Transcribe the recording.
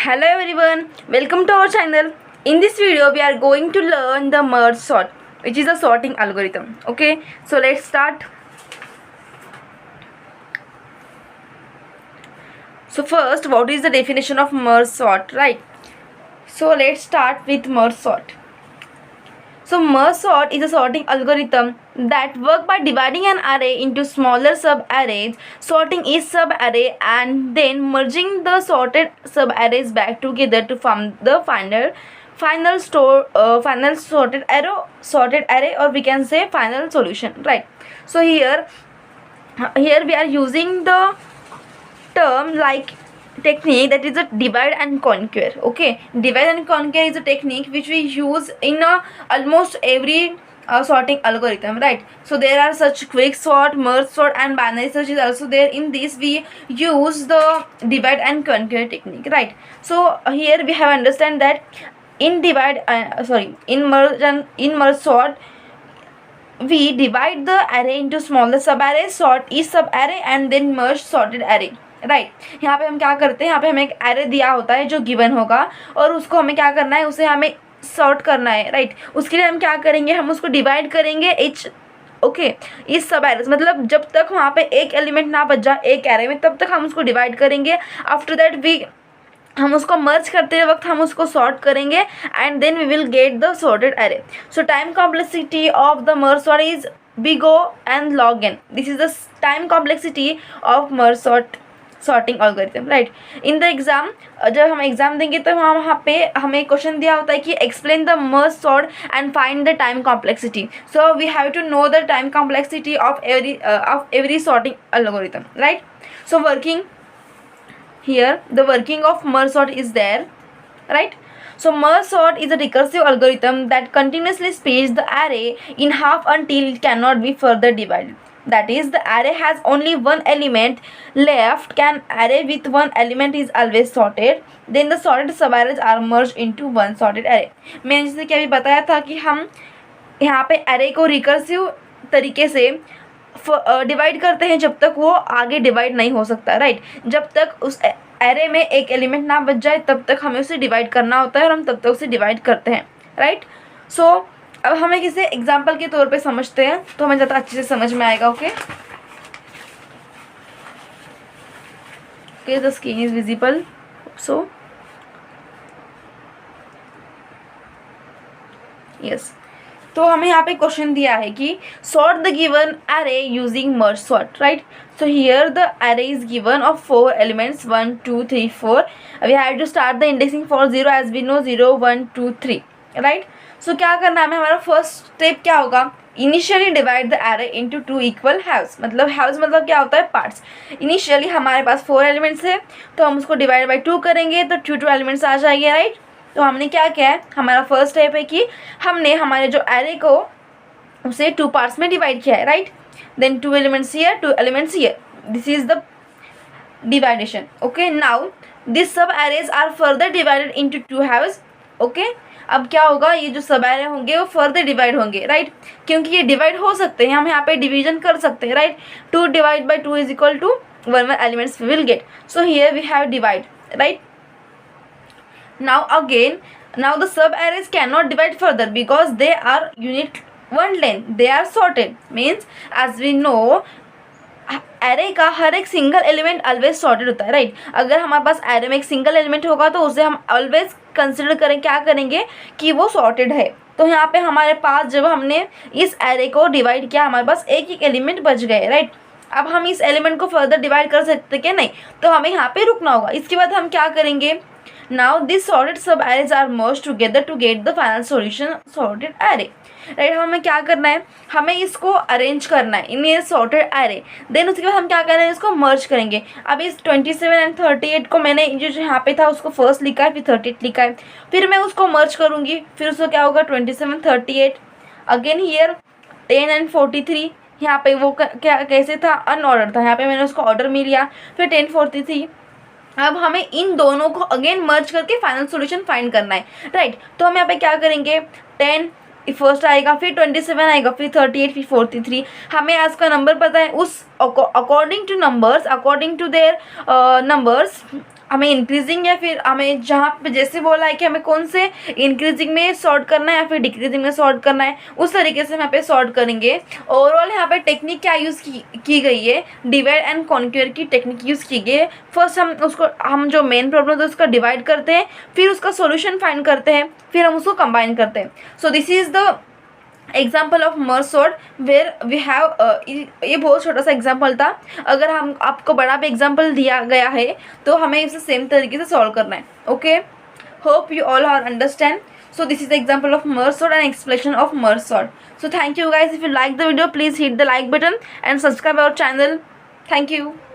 Hello everyone, welcome to our channel. In this video we are going to learn the merge sort, which is a sorting algorithm. Okay, so let's start. So first, what is the definition of merge sort, right? So let's start with merge sort. So merge sort is a sorting algorithm that works by dividing an array into smaller sub-arrays, sorting each sub-array and then merging the sorted sub-arrays back together to form the final sorted array, or we can say final solution, right? So here we are using the term like technique, that is a divide and conquer. Okay, divide and conquer is a technique which we use in almost every sorting algorithm, right? So there are such quick sort, merge sort and binary search is also there. In this we use the divide and conquer technique, right? So here we have understand that in merge sort we divide the array into smaller sub array, sort each sub array and then merge sorted array, right यहाँ पे हम क्या करते हैं, यहाँ पे हमें एक एरे दिया होता है जो गिवन होगा और उसको हमें क्या करना है, उसे हमें सॉर्ट करना है, राइट? उसके लिए हम क्या करेंगे, हम उसको डिवाइड करेंगे इस सब एरेस, मतलब जब तक वहाँ पे एक एलिमेंट ना बच जाए एक एरे में तब तक हम उसको डिवाइड करेंगे. आफ्टर दैट हम उसको मर्ज करते वक्त हम उसको सॉर्ट करेंगे and then we will get the sorted array. So time complexity of the merge sort is big O and log n. This is the time complexity of merge sorting algorithm, right? In the exam, जब हम exam देंगे तो वहाँ पे हमें question दिया होता है कि explain the merge sort and find the time complexity. So we have to know the time complexity of every sorting algorithm, right? So working here, the working of merge sort is there, right? So merge sort is a recursive algorithm that continuously splits the array in half until it cannot be further divided. That is, the array has only one element left. An array with one element is always sorted. Then the sorted subarrays are merged into one sorted array. मैंने जैसे कि अभी बताया था कि हम यहाँ पे array को recursive तरीके से डिवाइड करते हैं जब तक वो आगे डिवाइड नहीं हो सकता, राइट? जब तक उस एरे में एक एलिमेंट ना बच जाए तब तक हमें उसे डिवाइड करना होता है और हम तब तक उसे डिवाइड करते हैं, राइट? सो अब हमें किसी एग्जांपल के तौर पे समझते हैं तो हमें ज़्यादा अच्छे से समझ में आएगा. Okay, the screen is visible. So yes, तो हमें यहाँ पे क्वेश्चन दिया है कि sort the given array using merge sort, right? So here the array is given of 4 elements 1 2 3 4. We have to start the indexing for 0 as we know 0 1 2 3, right? So क्या करना है, हमारा फर्स्ट स्टेप क्या होगा, initially divide the array into 2 equal halves. मतलब halves मतलब क्या होता है, पार्ट्स. इनिशियली हमारे पास 4 एलिमेंट्स है तो हम उसको डिवाइड बाई 2 करेंगे तो 2 एलिमेंट्स आ जाएंगे, राइट? तो हमने क्या किया है, हमारा फर्स्ट स्टेप है कि हमने हमारे जो एरे को उसे 2 पार्ट्स में डिवाइड किया है, right? Then 2 elements here 2 elements here. This is the divideation. Okay, now this sub arrays are further divided into 2 halves. Okay, अब क्या होगा, ये जो सब एरे होंगे वो फर्दर डिवाइड होंगे, राइट? क्योंकि ये डिवाइड हो सकते हैं, हम यहाँ पे डिवीजन कर सकते हैं, right? 2 divide by 2 is equal to 1 elements we will get. So here we have divide, right? Now the sub arrays cannot divide further because they are unit one length. They are sorted. Means as we know, array का हर एक single element always sorted होता है, right? अगर हमारे पास array में एक single element होगा तो उसे हम ऑलवेज कंसिडर करें, क्या करेंगे कि वो सॉर्टेड है. तो यहाँ पे हमारे पास जब हमने इस एरे को डिवाइड किया हमारे पास एक एलिमेंट बच गए, राइट? अब हम इस एलिमेंट को फर्दर डिवाइड कर सकते क्या, नहीं, तो हमें यहाँ पे रुकना होगा. इसके बाद हम क्या करेंगे, now these sorted sub arrays are merged together to get the final solution sorted array, right? हमें क्या करना है, हमें इसको अरेंज करना है इन ये सॉर्टेड एरे. देन उसके बाद हम क्या करेंगे, इसको मर्ज करेंगे. अब इस 27 एंड 38 को मैंने जो यहाँ पे था उसको फर्स्ट लिखा है, फिर 38 लिखा है, फिर मैं उसको मर्ज करूँगी. फिर उसको क्या होगा, 27 38. Again here 10 and 43. यहाँ पे वो क्या कैसे था, अनऑर्डर था, यहाँ पे मैंने उसको ऑर्डर में लिया. फिर 10 43. अब हमें इन दोनों को अगेन मर्ज करके फाइनल सॉल्यूशन फाइंड करना है, राइट? तो हम यहाँ पे क्या करेंगे, 10 फर्स्ट आएगा, फिर 27 आएगा, फिर 38, फिर 43. हमें आज का नंबर पता है, उस according to numbers, according to their numbers हमें इंक्रीजिंग या फिर हमें जहाँ पे जैसे बोला है कि हमें कौन से इंक्रीजिंग में सॉर्ट करना है या फिर डिक्रीजिंग में सॉर्ट करना है, उस तरीके से हम यहाँ पे सॉर्ट करेंगे। ओवरऑल यहाँ पे टेक्निक क्या यूज़ की गई है, डिवाइड एंड कॉन्क्यूर की टेक्निक यूज़ की गई है। फर्स्ट हम जो मेन प्रॉब्लम है उसका डिवाइड करते हैं, फिर उसका सोल्यूशन फाइंड करते हैं, फिर हम उसको कंबाइन करते हैं। So this is the example of merge sort where we have, ये बहुत छोटा सा एग्जाम्पल था। अगर हम आपको बड़ा भी एग्जाम्पल दिया गया है तो हमें इसे सेम तरीके से सॉल्व करना है। Okay, hope you all are understand. So this is the example of merge sort and explanation of merge sort. So thank you guys. If you like the video, please hit the like button and subscribe our channel. Thank you.